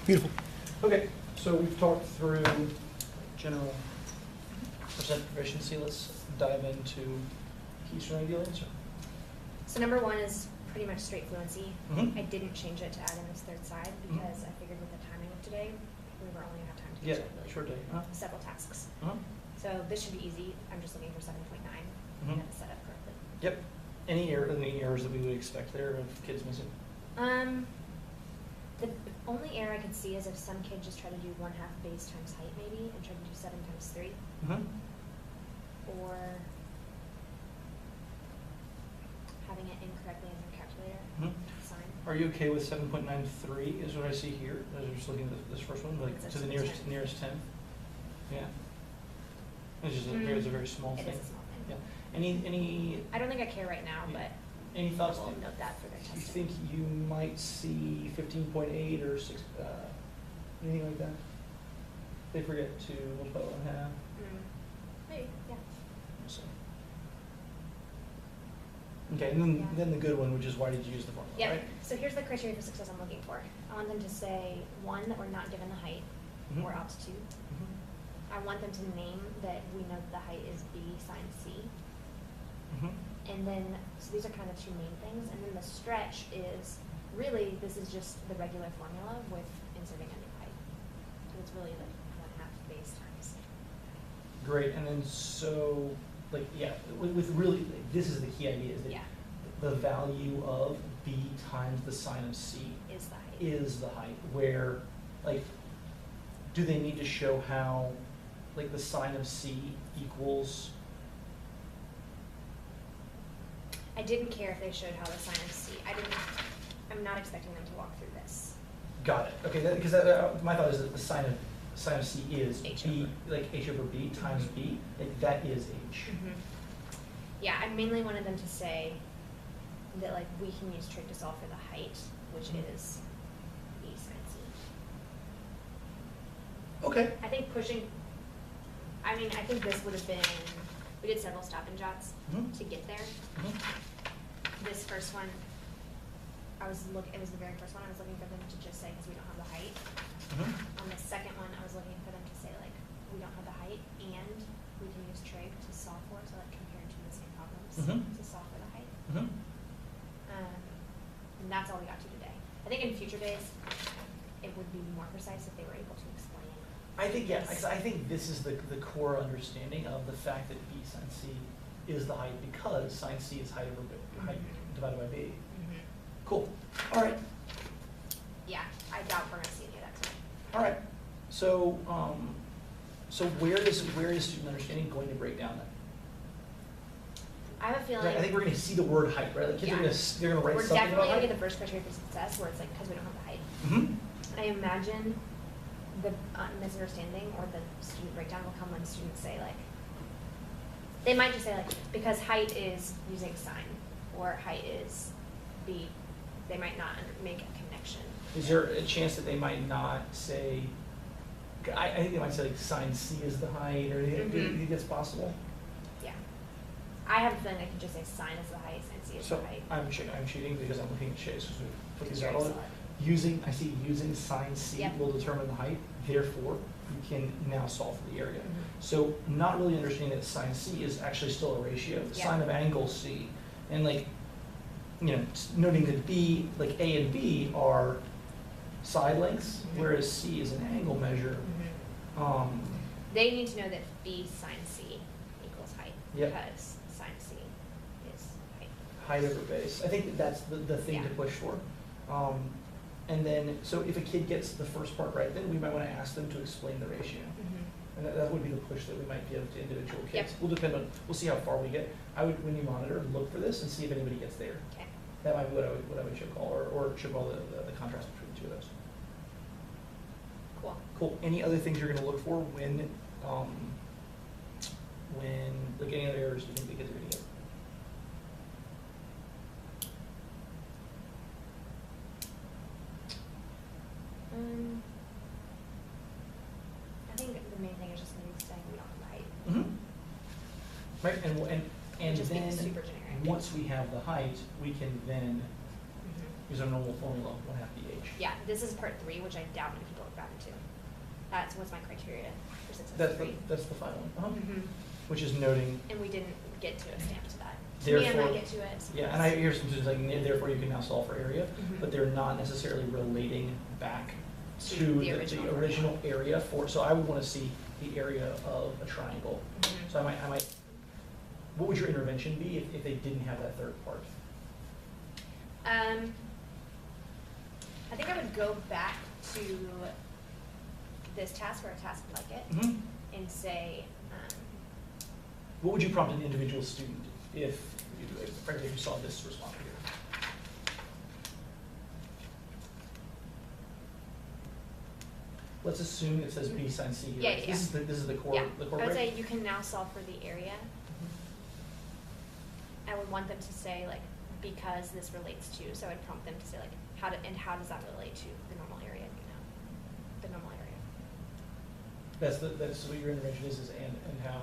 Beautiful. Okay, so we've talked through general percent proficiency. Let's dive into keys for an ideal answer. So number one is pretty much straight fluency. Mhm. I didn't change it to add in this third side because I figured with the timing of today, we were only gonna have time to Yeah, do really short day. several tasks. Uh-huh. So this should be easy. I'm just looking for 7.9 Mhm. and set up correctly. Yep. Any errors that we would expect there of kids missing? The only error I could see is if some kid just tried to do 1/2 base times height maybe and tried to do 7 times 3, Mm-hmm. or having it incorrectly in their calculator sign. Are you okay with 7.93 is what I see here? As we're just looking at this first one, like It's to the a nearest 10th. nearest tenth? Yeah. It's just it's a very small It thing. is a small thing. Yeah. Any I don't think I care right now, Yeah. but any thoughts? we'll note that for their Do you testing. think you might see 15.8 or 6, anything like that? They forget to multiply it in half. Maybe, yeah. So. Okay, and then, Yeah. then the good one, which is why did you use the formula, Yeah, right? so here's the criteria for success I'm looking for. I want them to say, one, that we're not given the height Mhm. or altitude. Mhm. I want them to name that we know that the height is B sine C. Mhm. And then, so these are kind of the two main things. And then the stretch is, really, this is just the regular formula with inserting a new height. So it's really like 1/2 base times. Great, and then so, like, yeah, with really, like, this is the key idea, is that Yeah. the value of B times the sine of C Is the height. is the height, where, like, do they need to show how, like, the sine of C equals, I didn't care if they showed how the sine of C. I'm not expecting them to walk through this. got it, okay, because my thought is that the sine of C is H B, over. like H over B times B, like, that is H. Yeah, I mainly wanted them to say that like we can use trig to solve for the height, which Mhm. is B sine C. Okay. I think I think this would have been, we did several stop and jots Mhm. to get there. Mhm. This first one, it was the very first one, I was looking for them to just say, because we don't have the height. Mhm. On the second one, I was looking for them to say like, we don't have the height and we can use trig to solve for it, so like compare two of the same problems Mhm. to solve for the height. Mhm. And that's all we got to today. I think in future days, it would be more precise if they were able to explain. I think, yeah, Yes. I think this is the core understanding of the fact that B sine C is the height, because sine C is height over B, height divided by B. Cool, all right, Yeah, I doubt we're gonna see any of that tonight. all right. So, so where is student understanding going to break down then? I have a feeling. I think we're gonna see the word height, right? Like kids are Yeah. they're gonna write We're something definitely about gonna get height. the first criteria for success, where it's like, because we don't have the height. Mm-hmm. I imagine the misunderstanding or the student breakdown will come when students say like, they might just say like, because height is using sine, or height is B, they might not make a connection. Is there a chance that they might not say, I think they might say like sine C is the height, or anything? Do you think that's possible? Yeah. I have a feeling they could just say sine is the height, and C is So the height. I'm cheating because I'm looking at Shay's, because we put these You out already all. saw it. Using sine C Yep. will determine the height, therefore you can now solve for the area. Mhm. So not really understanding that sine C is actually still a ratio, the Yeah. sine of angle C, and like, you know, noting that B, like A and B are side lengths, Mhm. whereas C is an angle measure. They need to know that B sine C equals height, Yep. because sine C is height. Height over base. I think that's the thing to Yeah. push for. And then, so if a kid gets the first part right, then we might want to ask them to explain the ratio. And that would be the push that we might give to individual kids. Yep. We'll see how far we get. I would, when you monitor, look for this and see if anybody gets there. Okay. That might be what I would show call, or show call the contrast between the two of those. Cool. Cool. Any other things you're gonna look for when, like any other errors you think the kids are gonna get? I think the main thing is just maybe saying we don't have the height. Mm-hmm. Right, and Just being then, super generic. once we have the height, we can then use our normal formula, 1/2 BH. Yeah, this is part 3, which I doubt many people look back into. That's what's my criteria for success That's the, 3. that's the final one, Mhm. which is noting. And we didn't get to a stamp to that. To me, I Therefore, might get to it. yeah, and I hear some students like, therefore you can now solve for area, Mhm. but they're not necessarily relating back to To the the original original area for, so I would want to see the area of a triangle. Mhm. So I might, what would your intervention be if they didn't have that third part? I think I would go back to this task or a task like it Mhm. and say, What would you prompt an individual student if you saw this response here? Let's assume it says B sin C here. Yeah, yeah, This is the core, yeah, the core I would rate? say you can now solve for the area. I would want them to say like, because this relates to, so I'd prompt them to say like, how does that relate to the normal area, the normal area. That's what your intervention is and how?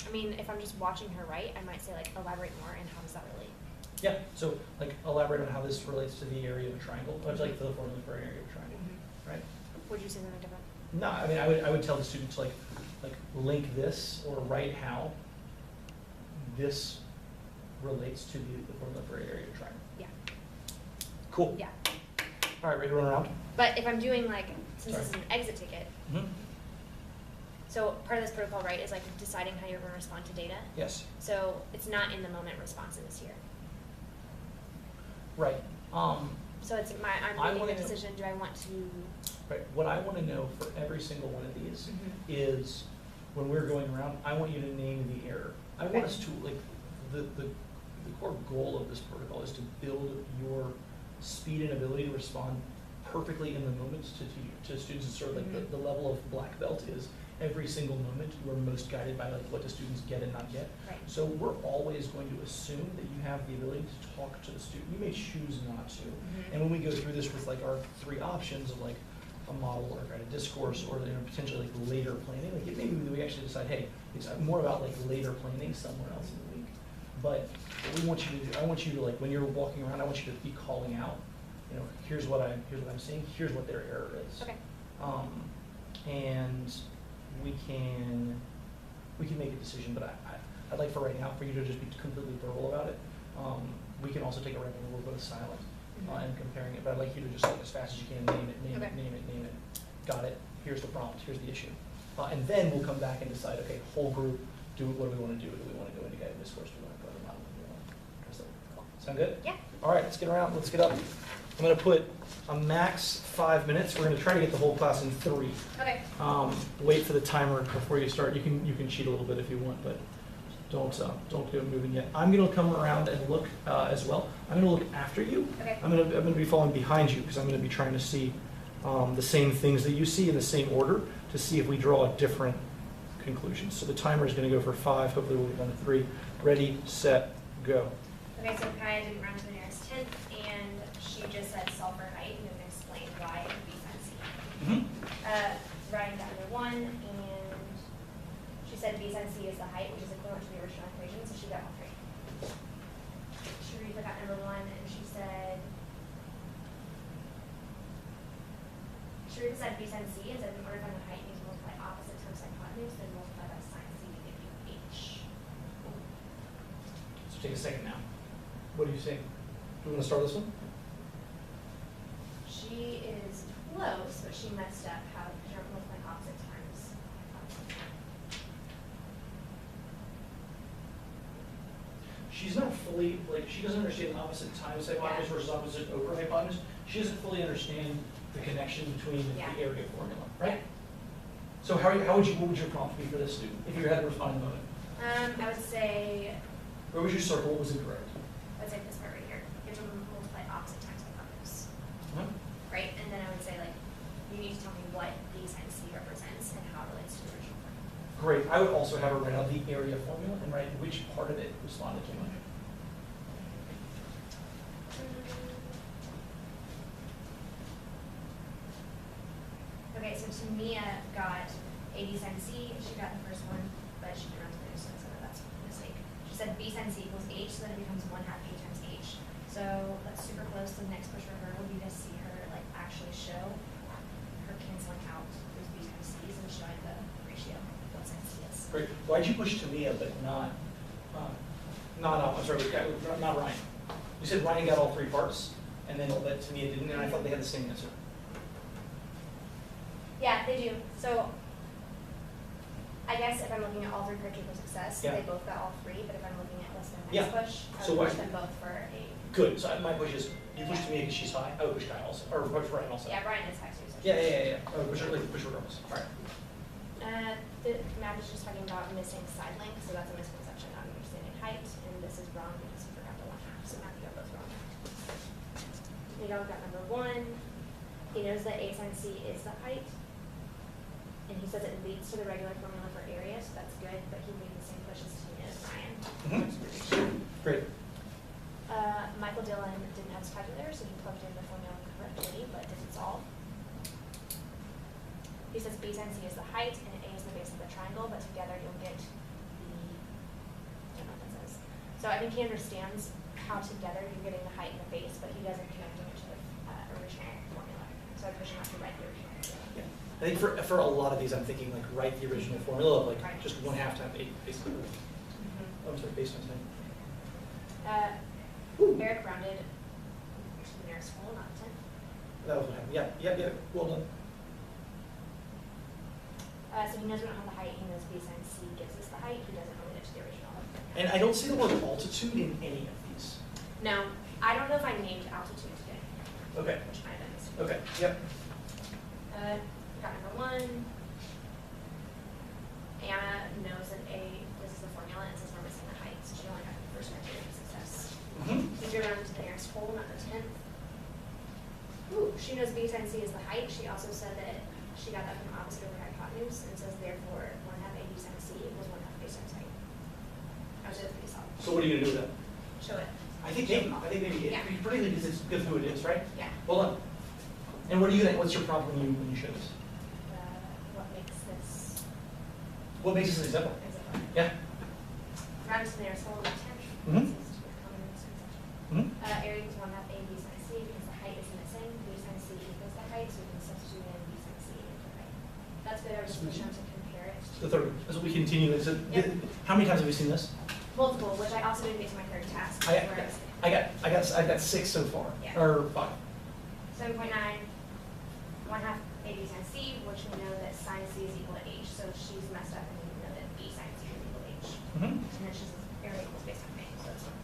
I mean, if I'm just watching her write, I might say like, elaborate more, and how does that relate? Yeah, so like elaborate on how this relates to the area of a triangle, much like the formula for an area of a triangle, right? Would you say something different? No, I mean, I would tell the student to like link this or write how this relates to the formula for an area of a triangle. Yeah. Cool. Yeah. All right, ready to run around? But if I'm doing like, since this is Sorry. an exit ticket, Mm-hmm. so part of this protocol, right, is like deciding how you're going to respond to data. Yes. So it's not in the moment responses here. Right. So it's I'm I making wanna a know- decision, do I want to, Right. What I want to know for every single one of these Mhm. is when we're going around, I want you to name the error. I want Okay. us to like the core goal of this protocol is to build your speed and ability to respond perfectly in the moment to students. It's sort of like Mhm. the level of black belt is every single moment you are most guided by like what do students get and not get. right. So we're always going to assume that you have the ability to talk to the student. You may choose not to. Mhm. And when we go through this with like our 3 options of like a model or a guided discourse or potentially like later planning, like it may be that we actually decide, hey, it's more about like later planning somewhere else in the week. But what we want you to do, I want you to like when you're walking around, I want you to be calling out, here's what I'm seeing, here's what their error is. Okay. And we can make a decision, but I'd like for right now for you to just be completely verbal about it. We can also take a little bit of silence and comparing it, but I'd like you to just like as fast as you can name it, Okay. name it. Got it. Here's the prompt. Here's the issue. And then we'll come back and decide. Okay, whole group. What do we want to do? Do we want to go into guided discourse? Do we want to go to model? Do we want to trust it? Sound good? Yeah. All right. Let's get around. Let's get up. I'm going to put a max 5 minutes. We're going to try to get the whole class in 3. Okay. Wait for the timer before you start. You can cheat a little bit if you want, but don't get moving yet. I'm going to come around and look as well. I'm going to look after you. Okay. I'm going to be following behind you because I'm going to be trying to see the same things that you see in the same order to see if we draw a different conclusion. So the timer is going to go for 5. Hopefully we'll get done in 3. Ready, set, go. Okay, so Kaya didn't round to the nearest 10th, and she just said solve for height and then explained why it would be fancy. Writing down number 1, and she said B sin C is the height, which is equivalent to the original equation, so she got all 3. Sharifa got number 1, and she said, Sharifa said B sin C is that in order to find the height, you need to multiply opposite times hypotenuse, then multiply by sin C to give you H. So take a second now. What do you think? Do we want to start this one? She is close, but she messed up how you're multiplying opposite times. She's not fully, she doesn't understand opposite times hypotenuse versus opposite over hypotenuse. She doesn't fully understand the connection between the area formula, right? So what would your prompt be for this student if you had to respond in the moment? I would say, Where would you circle what was incorrect? I would say this part right here. You have to multiply opposite times hypotenuse, right? And then I would say like, you need to tell me what B sin C represents and how it relates to the original formula. Great. I would also have her write out the area formula and write which part of it responded to. Okay, so Tamia got A B sin C. She got the first one, but she didn't run to the next one, so that's a mistake. She said B sin C equals H, so then it becomes 1/2 A times H. So that's super close. The next push for her would be to see her like actually show her canceling out those B times C's and showing the ratio of what size C is. Great. Why'd you push Tamia but not, I'm sorry, not Ryan? You said Ryan got all three parts, and then that Tamia didn't, and I thought they had the same answer. Yeah, they do. So I guess if I'm looking at all three criteria for success, Yeah. they both got all three, but if I'm looking at what's their Yeah. next push, I So would why- push them both for a, Good, so my push is, you push Tamia because she's high, I would push Kyle also, or push Ryan also. yeah, Brian is high too, so. Yeah. Oh, push regardless. All right. The map is just talking about missing side length, so that's a misconception, not understanding height, and this is wrong because we forgot the 1/2, so Matthew got both wrong. Miguel got number 1. He knows that A sin C is the height, and he says it leads to the regular formula for area, so that's good, but he made the same push as Tina as Ryan. Great. Michael Dillon didn't have speculator, so he plugged in the formula correctly, but didn't solve. He says B sin C is the height and A is the base of the triangle, but together you'll get the, I don't know what that says. So I think he understands how together you're getting the height and the base, but he doesn't connect it to the original formula. So I push him out to write the original formula. Yeah. I think for a lot of these, I'm thinking like write the original formula of like Right. just 1/2 times 8, basically. Oh, I'm sorry, base times 10. Eric rounded to the nearest whole, not 10. That was what happened. Yeah. Well done. So he knows we don't have the height, he knows B sin C gives us the height, he doesn't relate it to the original. And I don't see the word altitude in any of these. No, I don't know if I named altitude today, Okay. which I didn't. Okay. Yep. Got number 1. Anna knows that this is the formula, and says we're missing the height, so she only got the first criteria for success. He drew down to the nearest whole, not the 10th. Ooh, she knows B sin C is the height. She also said that she got that from opposite over hypotenuse, and says therefore 1/2 A B sin C equals 1/2 base times height. I was just pretty solid. So what are you gonna do with that? Show it. I think maybe Yeah. particularly because it's good who it is, right? Yeah. Hold on. And what are you gonna? What's your prompt when you show this? What makes this What makes this an example? exemplar? Yeah. Round to the nearest whole, not 10th. Mhm. This is a common misconception. Mm-hmm. Area equals 1/2 A B sin C because the height is missing. B sin C equals the height, so we can substitute in B sin C into the height. That's good. I was just pushing to compare it. The third. As we continue. Yep. How many times have we seen this? Multiple, which I also didn't get to my third task. I got 6 so far, Yeah. or 5. 7.9, 1/2 A B sin C, which we know that sin C is equal to H, so she's messed up and we know that B sin C is equal to H. Mm-hmm. And then she says area equals based on A, so that's fine.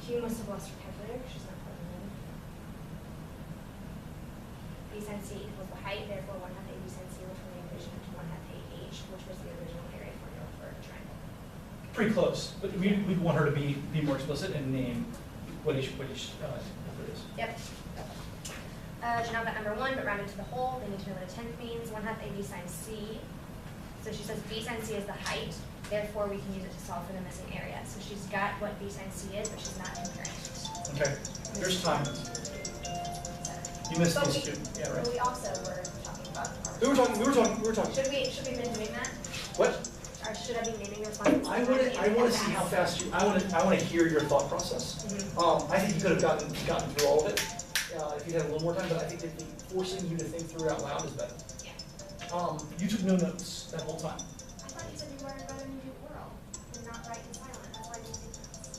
Q must have lost her calculator, she's not plugging in. B sin C equals the height, therefore 1/2 A B sin C, which we envisioned to 1/2 A H, which was the original area formula for a triangle. Pretty close, but we want her to be more explicit and name what each number is. Yep. Janelle got number 1, but rounded to the whole. They need to know what a 10th means. 1/2 A B sin C. So she says B sin C is the height, therefore we can use it to solve for the missing area. So she's got what B sin C is, but she's not comparing it. Okay. There's time. You missed But these two. Yeah, but right. we also were talking about. We were talking. Should we have been doing that? What? Or should I be naming the responsibilities? I want to see how fast you. I want to hear your thought process. Mhm. I think you could have gotten through all of it if you had a little more time. But I think that forcing you to think through out loud is better. Yeah. You took no notes that whole time. I thought you said you were rather than do oral and not write in silent. That's why I didn't think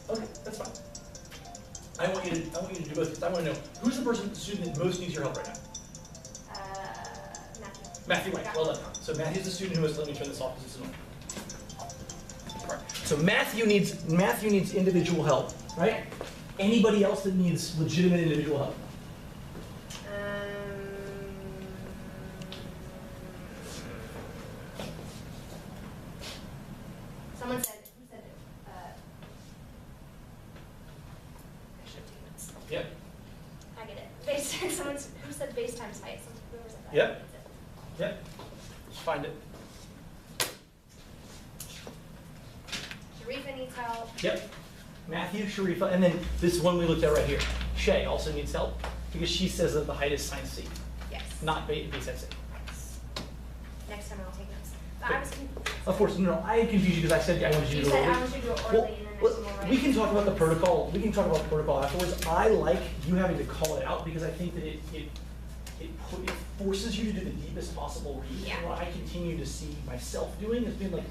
that. Okay, that's fine. I want you to do both because I want to know who's the student that most needs your help right now. Matthew. Matthew White. Well done. So Matthew's the student who has. Let me turn this off because it's annoying. All right. So Matthew needs individual help, right? Anybody else that needs legitimate individual help? Someone said, who said it? I should have taken notes. Yep. I get it. Base, who said base times height? Whoever said that. Yep. That's it. Yep. Let's find it. Sharifa needs help. Yep. Matthew, Sharifa, and then this one we looked at right here. Shay also needs help because she says that the height is sin C, Yes. not B sin C. Next time I'll take notes. But I was confused. Of course, no, I confused you because I said I wanted you You to do said it. I want you to do it Well, orally and then Well, some more we can talk about the rights. protocol, we can talk about the protocol afterwards. I like you having to call it out because I think that it forces you to do the deepest possible read. Yeah. And what I continue to see myself doing is being like,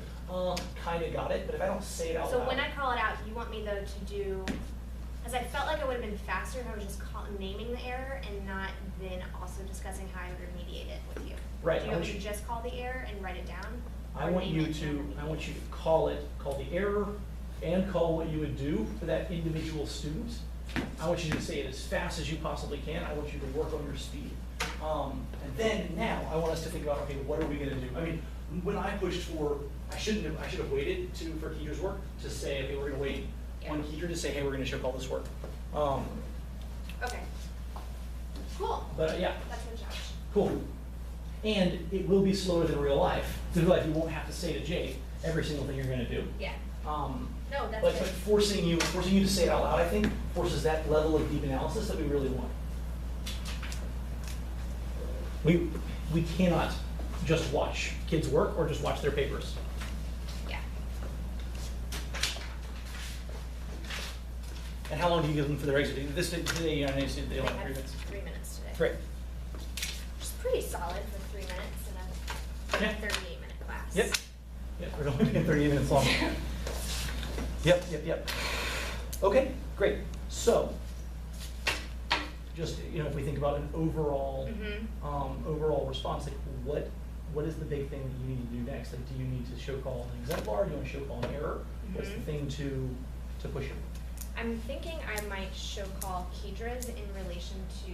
kinda got it, but if I don't say it out So loud. when I call it out, you want me though to do, as I felt like it would have been faster if I was just naming the error and not then also discussing how I would remediate it with you. Right, Do I you want want me to you- just call the error and write it down? I Or want name you it and to remediate? call the error and call what you would do for that individual student. I want you to say it as fast as you possibly can. I want you to work on your speed. And then now I want us to think about, okay, what are we gonna do? I mean, when I pushed for, I should have waited for teachers' work to say, okay, we're gonna wait one teacher to say, hey, we're gonna show all this work. Okay. Cool. But yeah, That's a challenge. cool. And it will be slower than real life. In real life, you won't have to say to Jake every single thing you're gonna do. Yeah. No, No, that's but good. forcing you to say it out loud, I think, forces that level of deep analysis that we really want. We cannot just watch kids work or just watch their papers. Yeah. And how long do you give them for their exit? This today, you know, they They only had have 3 minutes. 3 minutes today. Great. Which is pretty solid for 3 minutes in a Yeah. 38-minute class. Yep. Yep, we're only being 38 minutes long. Yep. Okay, great. So, just, you know, if we think about an overall, Mhm. overall response, like what is the big thing that you need to do next? Like, do you need to show call an exemplar? Do you want to show call an error? What's the Mhm. thing to push it? I'm thinking I might show call Kedra's in relation to